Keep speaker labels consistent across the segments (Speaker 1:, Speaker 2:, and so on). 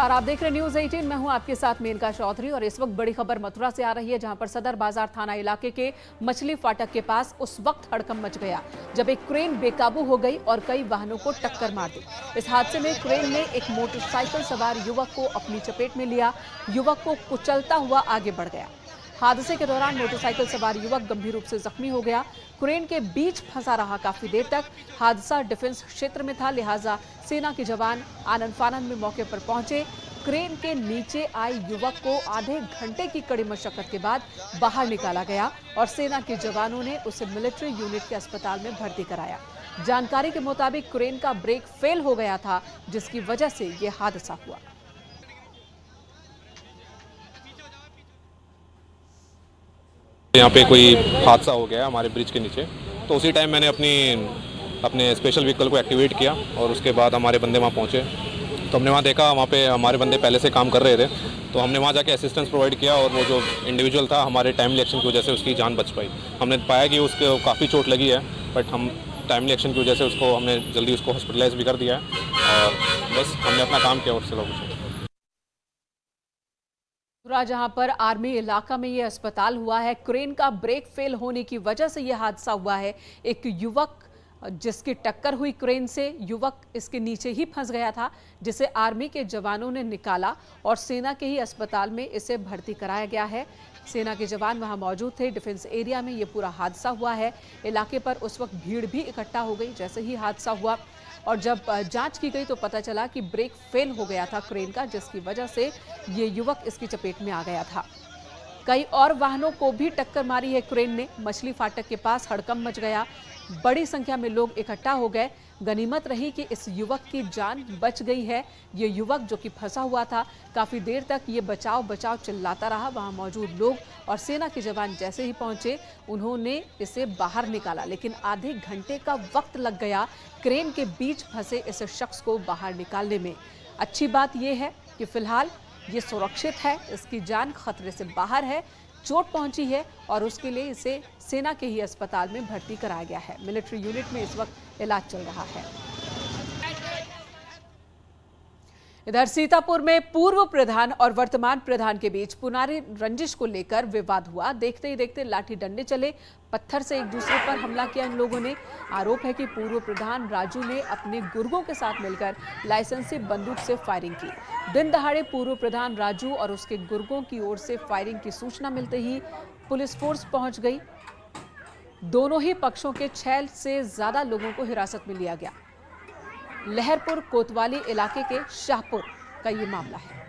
Speaker 1: नमस्कार, आप देख रहे हैं न्यूज 18। मैं हूं आपके साथ मेनका चौधरी और इस वक्त बड़ी खबर मथुरा से आ रही है, जहां पर सदर बाजार थाना इलाके के मछली फाटक के पास उस वक्त हड़कंप मच गया जब एक क्रेन बेकाबू हो गई और कई वाहनों को टक्कर मार दी। इस हादसे में क्रेन ने एक मोटरसाइकिल सवार युवक को अपनी चपेट में लिया। युवक को कुचलता हुआ आगे बढ़ गया। हादसे के दौरान मोटरसाइकिल सवार युवक गंभीर रूप से जख्मी हो गया। क्रेन के बीच फंसा रहा काफी देर तक। हादसा डिफेंस क्षेत्र में था, लिहाजा सेना के जवान आनन फानन में मौके पर पहुंचे। क्रेन के नीचे आए युवक को आधे घंटे की कड़ी मशक्कत के बाद बाहर निकाला गया और सेना के जवानों ने उसे मिलिट्री यूनिट के अस्पताल में भर्ती कराया। जानकारी के मुताबिक क्रेन का ब्रेक फेल हो गया था, जिसकी वजह से यह हादसा हुआ।
Speaker 2: यहाँ पे कोई हादसा हो गया हमारे ब्रिज के नीचे, तो उसी टाइम मैंने अपने स्पेशल व्हीकल को एक्टिवेट किया और उसके बाद हमारे बंदे वहाँ पहुँचे। तो हमने वहाँ देखा, वहाँ पे हमारे बंदे पहले से काम कर रहे थे, तो हमने वहाँ जाके असिस्टेंस प्रोवाइड किया और वो जो इंडिविजुअल था हमारे टाइमली एक्शन की वजह से उसकी जान बच पाई। हमने पाया कि उसको काफ़ी चोट लगी है, बट हम टाइमली एक्शन की वजह से हमने जल्दी उसको हॉस्पिटलाइज भी कर दिया है और बस हमने अपना काम किया और चलो कुछ।
Speaker 1: जहां पर आर्मी इलाका में यह अस्पताल हुआ है, क्रेन का ब्रेक फेल होने की वजह से यह हादसा हुआ है। एक युवक जिसकी टक्कर हुई क्रेन से, युवक इसके नीचे ही फंस गया था, जिसे आर्मी के जवानों ने निकाला और सेना के ही अस्पताल में इसे भर्ती कराया गया है। सेना के जवान वहां मौजूद थे। डिफेंस एरिया में यह पूरा हादसा हुआ है। इलाके पर उस वक्त भीड़ भी इकट्ठा हो गई जैसे ही हादसा हुआ और जब जांच की गई तो पता चला कि ब्रेक फेल हो गया था क्रेन का, जिसकी वजह से ये युवक इसकी चपेट में आ गया था। कई और वाहनों को भी टक्कर मारी है क्रेन ने। मछली फाटक के पास हड़कंप मच गया, बड़ी संख्या में लोग इकट्ठा हो गए। गनीमत रही कि इस युवक की जान बच गई है। ये युवक जो कि फंसा हुआ था, काफी देर तक ये बचाओ बचाओ चिल्लाता रहा। वहां मौजूद लोग और सेना के जवान जैसे ही पहुंचे, उन्होंने इसे बाहर निकाला, लेकिन आधे घंटे का वक्त लग गया क्रेन के बीच फंसे इस शख्स को बाहर निकालने में। अच्छी बात यह है कि फिलहाल ये सुरक्षित है, इसकी जान खतरे से बाहर है। चोट पहुंची है और उसके लिए इसे सेना के ही अस्पताल में भर्ती कराया गया है। मिलिट्री यूनिट में इस वक्त इलाज चल रहा है। इधर सीतापुर में पूर्व प्रधान और वर्तमान प्रधान के बीच पुरानी रंजिश को लेकर विवाद हुआ। देखते ही देखते लाठी डंडे चले, पत्थर से एक दूसरे पर हमला किया इन लोगों ने। आरोप है कि पूर्व प्रधान राजू ने अपने गुर्गों के साथ मिलकर लाइसेंसी बंदूक से फायरिंग की। दिन दहाड़े पूर्व प्रधान राजू और उसके गुर्गों की ओर से फायरिंग की सूचना मिलते ही पुलिस फोर्स पहुंच गई। दोनों ही पक्षों के 6 से ज्यादा लोगों को हिरासत में लिया गया। लहरपुर कोतवाली इलाके के शाहपुर का ये मामला है।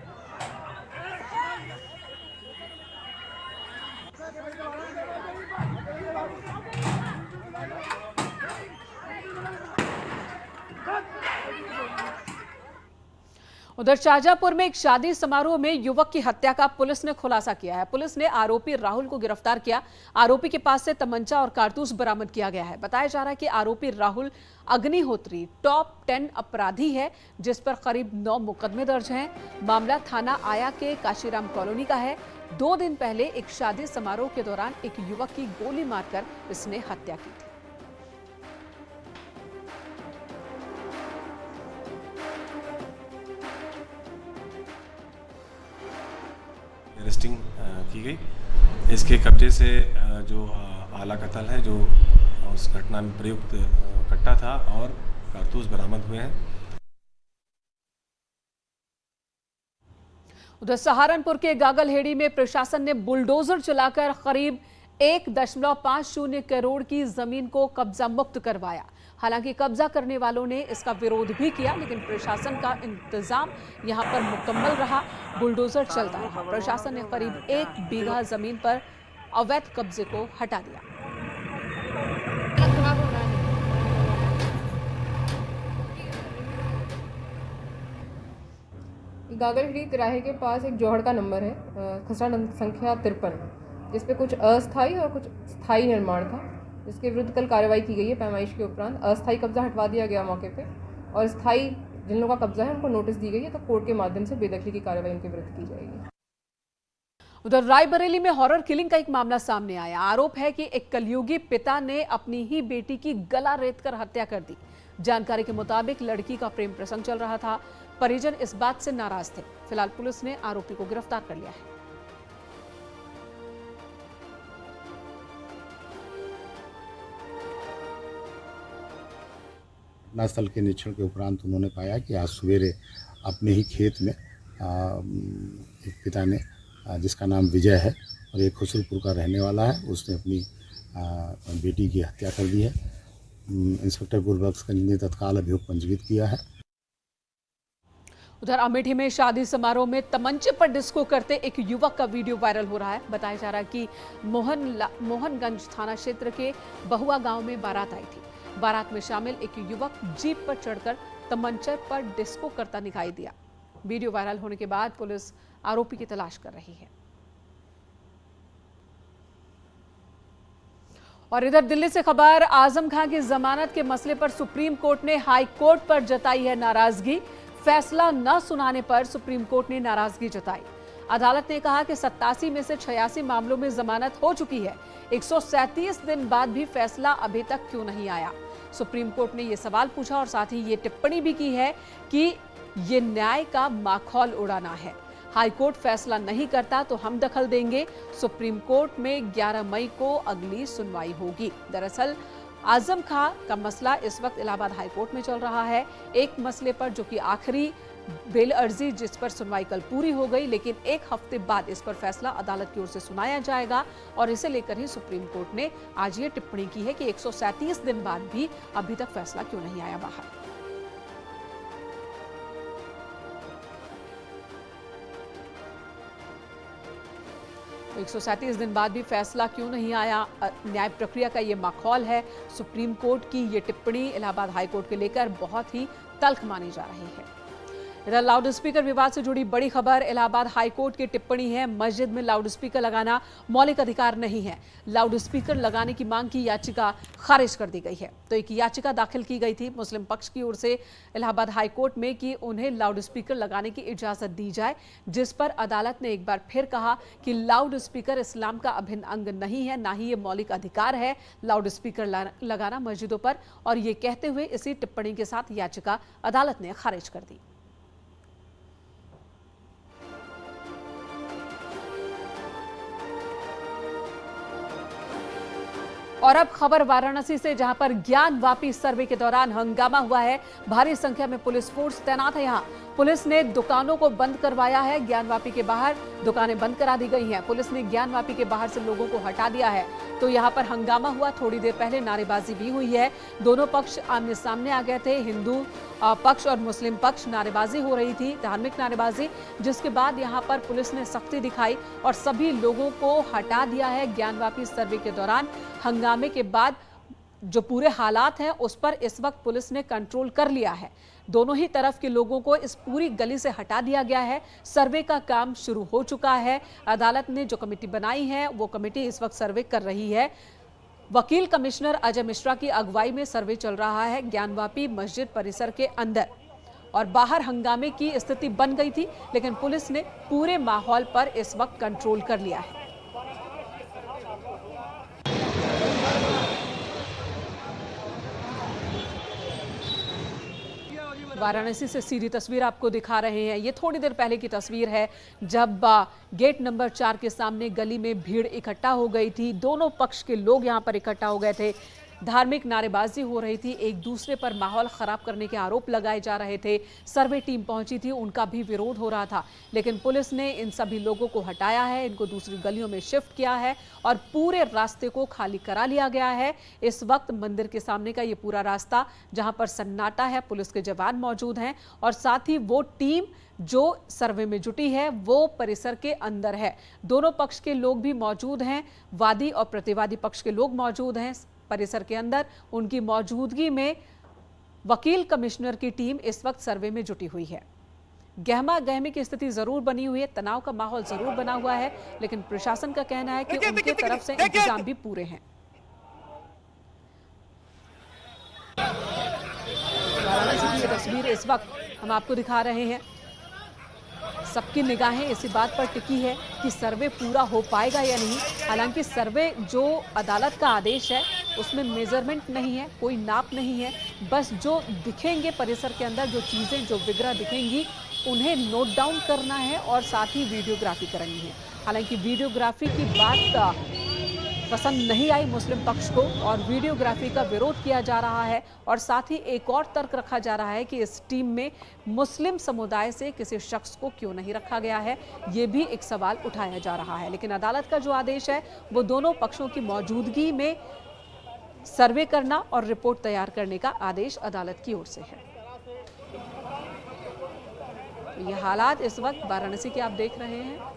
Speaker 1: उधर शाहजहांपुर में एक शादी समारोह में युवक की हत्या का पुलिस ने खुलासा किया है। पुलिस ने आरोपी राहुल को गिरफ्तार किया। आरोपी के पास से तमंचा और कारतूस बरामद किया गया है। बताया जा रहा है कि आरोपी राहुल अग्निहोत्री टॉप 10 अपराधी है, जिस पर करीब 9 मुकदमे दर्ज हैं। मामला थाना आया के काशीराम कॉलोनी का है। 2 दिन पहले एक शादी समारोह के दौरान एक युवक की गोली मारकर इसने हत्या की थी।
Speaker 3: अरेस्टिंग की गई। इसके कब्जे से जो आला कत्ल है, जो उस घटना में प्रयुक्त कट्टा था, और कारतूस बरामद हुए हैं।
Speaker 1: उधर सहारनपुर के गागलहेड़ी में प्रशासन ने बुलडोजर चलाकर करीब 1.50 करोड़ की जमीन को कब्जा मुक्त करवाया। हालांकि कब्जा करने वालों ने इसका विरोध भी किया, लेकिन प्रशासन का इंतजाम यहां पर मुकम्मल रहा। बुलडोजर चलता रहा। प्रशासन ने करीब 1 बीघा जमीन पर अवैध कब्जे को हटा दिया।
Speaker 4: गागलहेड़ी तिराहे के पास एक जोहड़ का नंबर है, खसरा संख्या 53, जिसपे कुछ अस्थायी और कुछ स्थायी निर्माण था, जिसके विरुद्ध कल कार्रवाई की गई है। पैमाइश के उपरांत अस्थायी कब्जा हटवा दिया गया मौके पे, और स्थायी जिन लोगों का कब्जा है उनको नोटिस दी गई है, तो कोर्ट के माध्यम से बेदखली की कार्रवाई उनके विरुद्ध की जाएगी।
Speaker 1: उधर रायबरेली में हॉरर किलिंग का एक मामला सामने आया। आरोप है कि एक कलयुगी पिता ने अपनी ही बेटी की गला रेतकर हत्या कर दी। जानकारी के मुताबिक लड़की का प्रेम प्रसंग चल रहा था। परिजन इस बात से नाराज थे। फिलहाल पुलिस ने आरोपी को गिरफ्तार कर लिया है।
Speaker 5: घटनास्थल के निरीक्षण के उपरांत उन्होंने पाया कि आज सवेरे अपने ही खेत में एक पिता ने, जिसका नाम विजय है और एक खुसरूपुर का रहने वाला है, उसने अपनी बेटी की हत्या कर दी है। इंस्पेक्टर गुरबख्शगंज ने तत्काल अभियोग पंजीकृत किया है।
Speaker 1: उधर अमेठी में शादी समारोह में तमंचे पर डिस्को करते एक युवक का वीडियो वायरल हो रहा है। बताया जा रहा है कि मोहनगंज थाना क्षेत्र के बहुआ गांव में बारात आई थी। बारात में शामिल एक युवक जीप पर चढ़कर तमंचे पर डिस्को करता दिखाई दिया। वीडियो वायरल होने के बाद पुलिस आरोपी की तलाश कर रही है। और इधर दिल्ली से खबर, आजम खान की जमानत के मसले पर सुप्रीम कोर्ट ने हाई कोर्ट पर जताई है नाराजगी। फैसला न सुनाने पर सुप्रीम कोर्ट ने नाराजगी जताई। अदालत ने कहा कि 87 में से 86 मामलों में जमानत हो चुकी है। 137 दिन बाद भी फैसला अभी तक क्यों नहीं आया। सुप्रीम कोर्ट ने यह सवाल पूछा और साथ ही ये टिप्पणी भी की है कि ये न्याय का माखौल उड़ाना है। हाईकोर्ट फैसला नहीं करता तो हम दखल देंगे। सुप्रीम कोर्ट में 11 मई को अगली सुनवाई होगी। दरअसल आजम खां का मसला इस वक्त इलाहाबाद हाईकोर्ट में चल रहा है। एक मसले पर जो कि आखिरी बेल अर्जी, जिस पर सुनवाई कल पूरी हो गई, लेकिन एक हफ्ते बाद इस पर फैसला अदालत की ओर से सुनाया जाएगा। और इसे लेकर ही सुप्रीम कोर्ट ने आज ये टिप्पणी की है कि 137 दिन बाद भी अभी तक फैसला क्यों नहीं आया बाहर। तो 137 दिन बाद भी फैसला क्यों नहीं आया। न्याय प्रक्रिया का ये माखौल है। सुप्रीम कोर्ट की ये टिप्पणी इलाहाबाद हाईकोर्ट के लेकर बहुत ही तल्ख मानी जा रही है। इधर लाउड स्पीकर विवाद से जुड़ी बड़ी खबर, इलाहाबाद हाईकोर्ट की टिप्पणी है, मस्जिद में लाउड स्पीकर लगाना मौलिक अधिकार नहीं है। लाउड स्पीकर लगाने की मांग की याचिका खारिज कर दी गई है। तो एक याचिका दाखिल की गई थी मुस्लिम पक्ष की ओर से इलाहाबाद हाईकोर्ट में कि उन्हें लाउड स्पीकर लगाने की इजाजत दी जाए, जिस पर अदालत ने एक बार फिर कहा कि लाउड स्पीकर इस्लाम का अभिन्न अंग नहीं है, ना ही ये मौलिक अधिकार है लाउड स्पीकर लगाना मस्जिदों पर। और ये कहते हुए इसी टिप्पणी के साथ याचिका अदालत ने खारिज कर दी। और अब खबर वाराणसी से, जहां पर ज्ञानवापी सर्वे के दौरान हंगामा हुआ है। भारी संख्या में पुलिस फोर्स तैनात है। यहां पुलिस ने दुकानों को बंद करवाया है। ज्ञानवापी के बाहर दुकानें बंद करा दी गई हैं। पुलिस ने ज्ञानवापी के बाहर से लोगों को हटा दिया है। तो यहां पर हंगामा हुआ। थोड़ी देर पहले नारेबाजी भी हुई है। दोनों पक्ष आमने सामने आ गए थे। हिंदू पक्ष और मुस्लिम पक्ष, नारेबाजी हो रही थी, धार्मिक नारेबाजी, जिसके बाद यहां पर पुलिस ने सख्ती दिखाई और सभी लोगों को हटा दिया है। ज्ञानवापी सर्वे के दौरान हंगामे के बाद जो पूरे हालात हैं उस पर इस वक्त पुलिस ने कंट्रोल कर लिया है। दोनों ही तरफ के लोगों को इस पूरी गली से हटा दिया गया है। सर्वे का काम शुरू हो चुका है। अदालत ने जो कमेटी बनाई है वो कमेटी इस वक्त सर्वे कर रही है। वकील कमिश्नर अजय मिश्रा की अगुवाई में सर्वे चल रहा है ज्ञानवापी मस्जिद परिसर के अंदर। और बाहर हंगामे की स्थिति बन गई थी, लेकिन पुलिस ने पूरे माहौल पर इस वक्त कंट्रोल कर लिया है। वाराणसी से सीधी तस्वीर आपको दिखा रहे हैं। ये थोड़ी देर पहले की तस्वीर है, जब गेट नंबर 4 के सामने गली में भीड़ इकट्ठा हो गई थी। दोनों पक्ष के लोग यहां पर इकट्ठा हो गए थे। धार्मिक नारेबाजी हो रही थी, एक दूसरे पर माहौल खराब करने के आरोप लगाए जा रहे थे। सर्वे टीम पहुंची थी, उनका भी विरोध हो रहा था, लेकिन पुलिस ने इन सभी लोगों को हटाया है, इनको दूसरी गलियों में शिफ्ट किया है और पूरे रास्ते को खाली करा लिया गया है। इस वक्त मंदिर के सामने का ये पूरा रास्ता, जहां पर सन्नाटा है, पुलिस के जवान मौजूद हैं और साथ ही वो टीम जो सर्वे में जुटी है वो परिसर के अंदर है। दोनों पक्ष के लोग भी मौजूद हैं, वादी और प्रतिवादी पक्ष के लोग मौजूद हैं परिसर के अंदर। उनकी मौजूदगी में वकील कमिश्नर की टीम इस वक्त सर्वे में जुटी हुई है। गहमा गहमी की स्थिति जरूर बनी हुई है, तनाव का माहौल जरूर बना हुआ है, लेकिन प्रशासन का कहना है कि उनकी तरफ से इंतजाम भी पूरे हैं। वाराणसी की ये तस्वीर इस वक्त हम आपको दिखा रहे हैं। सबकी निगाहें इसी बात पर टिकी है कि सर्वे पूरा हो पाएगा या नहीं। हालांकि सर्वे जो अदालत का आदेश है उसमें मेजरमेंट नहीं है, कोई नाप नहीं है, बस जो दिखेंगे परिसर के अंदर, जो चीज़ें, जो विग्रह दिखेंगी उन्हें नोट डाउन करना है और साथ ही वीडियोग्राफी करनी है। हालांकि वीडियोग्राफी की बात पसंद नहीं आई मुस्लिम पक्ष को और वीडियोग्राफी का विरोध किया जा रहा है और साथ ही एक और तर्क रखा जा रहा है कि इस टीम में मुस्लिम समुदाय से किसी शख्स को क्यों नहीं रखा गया है, ये भी एक सवाल उठाया जा रहा है। लेकिन अदालत का जो आदेश है वो दोनों पक्षों की मौजूदगी में सर्वे करना और रिपोर्ट तैयार करने का आदेश अदालत की ओर से है। ये हालात इस वक्त वाराणसी के आप देख रहे हैं।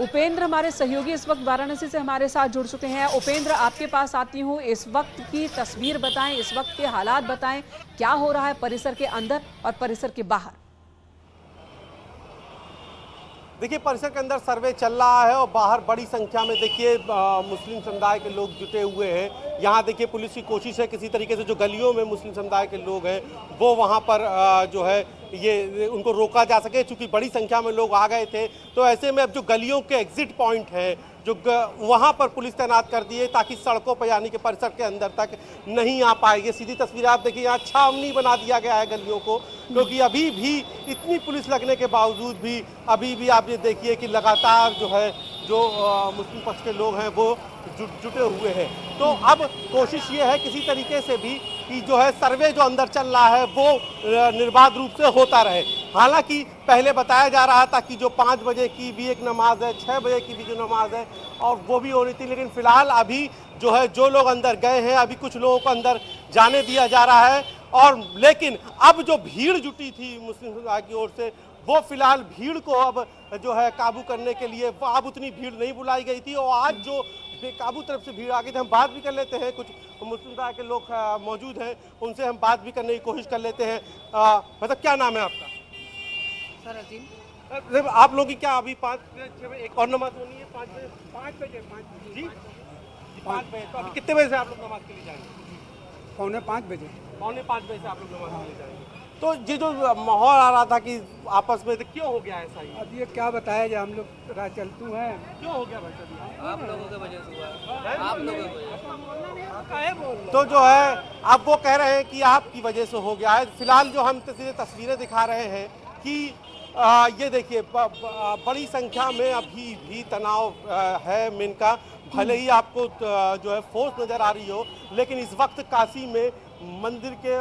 Speaker 1: उपेंद्र हमारे सहयोगी इस वक्त वाराणसी से हमारे साथ जुड़ चुके हैं। उपेंद्र, आपके पास आती हूँ, इस वक्त की तस्वीर बताएं, इस वक्त के हालात बताएं, क्या हो रहा है परिसर के अंदर और परिसर के बाहर।
Speaker 6: देखिए, परिसर के अंदर सर्वे चल रहा है और बाहर बड़ी संख्या में देखिए मुस्लिम समुदाय के लोग जुटे हुए हैं। यहाँ देखिए पुलिस की कोशिश है किसी तरीके से जो गलियों में मुस्लिम समुदाय के लोग हैं वो वहाँ पर जो है ये उनको रोका जा सके, चूँकि बड़ी संख्या में लोग आ गए थे। तो ऐसे में अब जो गलियों के एग्जिट पॉइंट है जो वहाँ पर पुलिस तैनात कर दी है ताकि सड़कों पर यानी कि परिसर के अंदर तक नहीं आ पाएगी। सीधी तस्वीर आप देखिए, यहाँ छावनी बना दिया गया है गलियों को, क्योंकि अभी भी इतनी पुलिस लगने के बावजूद भी अभी भी आप ये देखिए कि लगातार जो है जो मुस्लिम पक्ष के लोग हैं वो जुटे हुए हैं। तो अब कोशिश ये है किसी तरीके से भी कि जो है सर्वे जो अंदर चल रहा है वो निर्बाध रूप से होता रहे। हालांकि पहले बताया जा रहा था कि जो 5 बजे की भी एक नमाज है, 6 बजे की भी जो नमाज है और वो भी होनी थी, लेकिन फिलहाल अभी जो है जो लोग अंदर गए हैं अभी कुछ लोगों को अंदर जाने दिया जा रहा है। और लेकिन अब जो भीड़ जुटी थी मुस्लिम समुदाय की ओर से वो फिलहाल भीड़ को अब जो है काबू करने के लिए अब उतनी भीड़ नहीं बुलाई गई थी और आज जो बेकाबू तरफ से भीड़ आ गई थी। हम बात भी कर लेते हैं, कुछ मुस्लिम समुदाय के लोग मौजूद हैं, उनसे हम बात भी करने की कोशिश कर लेते हैं। मतलब क्या नाम है आपका?
Speaker 7: सर अजीम।
Speaker 6: आप लोगों की क्या अभी 5 बजे एक और नमाज होनी है? 5 बजे जी 5 बजे। तो अभी कितने बजे से आप लोग नमाज के लिए जाएंगे?
Speaker 7: पौने 5 बजे।
Speaker 6: पौने 5 बजे से आप लोग नमाज के लिए जाएंगे। तो ये जो माहौल आ रहा था कि आपस में, तो क्यों हो गया ऐसा ही?
Speaker 7: अब ये क्या बताया जाए, हम लोग राह चलतू हैं।
Speaker 6: क्यों हो गया भाई साहब?
Speaker 8: आप लोगों के वजह से हुआ है। आप लोगों की वजह से।
Speaker 6: तो जो है अब वो कह रहे हैं कि आपकी वजह से हो गया है। फिलहाल जो हम तस्वीरें दिखा रहे हैं कि ये देखिए बड़ी संख्या में अभी भी तनाव है मेन का। भले ही आपको जो है फोर्स नज़र आ रही हो, लेकिन इस वक्त काशी में मंदिर के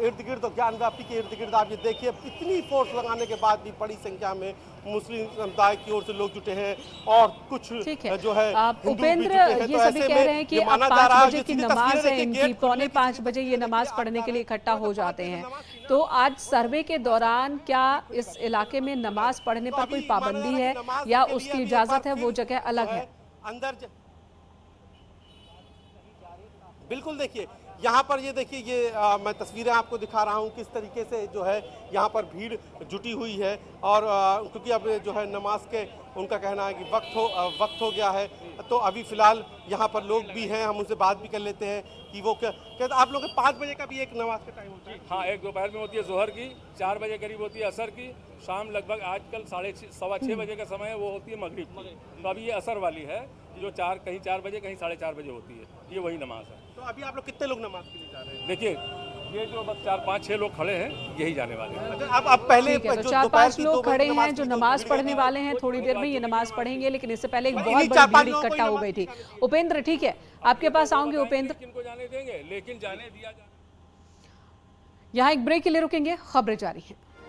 Speaker 6: इर्द गिर्द और ज्ञान व्याप्ति के इर्द गिर्द आप ये देखिए इतनी फोर्स लगाने के बाद भी बड़ी संख्या में मुस्लिम समुदाय की ओर से लोग जुटे हैं और कुछ जो है
Speaker 1: उपेंद्र ये सभी कह रहे हैं कि अब 5 बजे की नमाज है इनकी, पौने 5 बजे ये नमाज पढ़ने के लिए इकट्ठा हो जाते हैं। तो आज सर्वे के दौरान क्या इस इलाके में नमाज पढ़ने पर कोई पाबंदी है या उसकी इजाजत है, वो जगह अलग है?
Speaker 6: अंदर बिल्कुल देखिए यहाँ पर ये देखिए ये मैं तस्वीरें आपको दिखा रहा हूँ किस तरीके से जो है यहाँ पर भीड़ जुटी हुई है। और क्योंकि अब जो है नमाज के उनका कहना है कि वक्त हो गया है, तो अभी फ़िलहाल यहाँ पर लोग भी हैं, हम उनसे बात भी कर लेते हैं कि वो क्या आप लोग 5 बजे का भी एक नमाज का टाइम होता है?
Speaker 9: हाँ, एक दोपहर में होती है जोहर की, 4 बजे करीब होती है असर की, शाम लगभग आजकल 6:30 बजे का समय है वो होती है मगरिब की। तो अभी ये असर वाली है जो कहीं 4 बजे कहीं 4:30 बजे होती है, ये वही नमाज है।
Speaker 6: तो अभी आप लोग कितने लोग नमाज के लिए जा रहे हैं?
Speaker 9: देखिए ये जो बस 4-5-6 लोग खड़े हैं यही जाने वाले हैं।
Speaker 6: अब पहले
Speaker 1: तो 4-5 लोग खड़े हैं जो नमाज पढ़ने वाले हैं, थोड़ी देर में ये नमाज पढ़ेंगे, लेकिन इससे पहले एक बहुत बड़ी भीड़ इकट्ठा हो गई थी। उपेंद्र ठीक है, आपके पास आऊंगे उपेंद्र।
Speaker 9: किनको जाने देंगे, लेकिन जाने दिया जाए।
Speaker 1: यहाँ एक ब्रेक के लिए रुकेंगे, खबरें जारी हैं।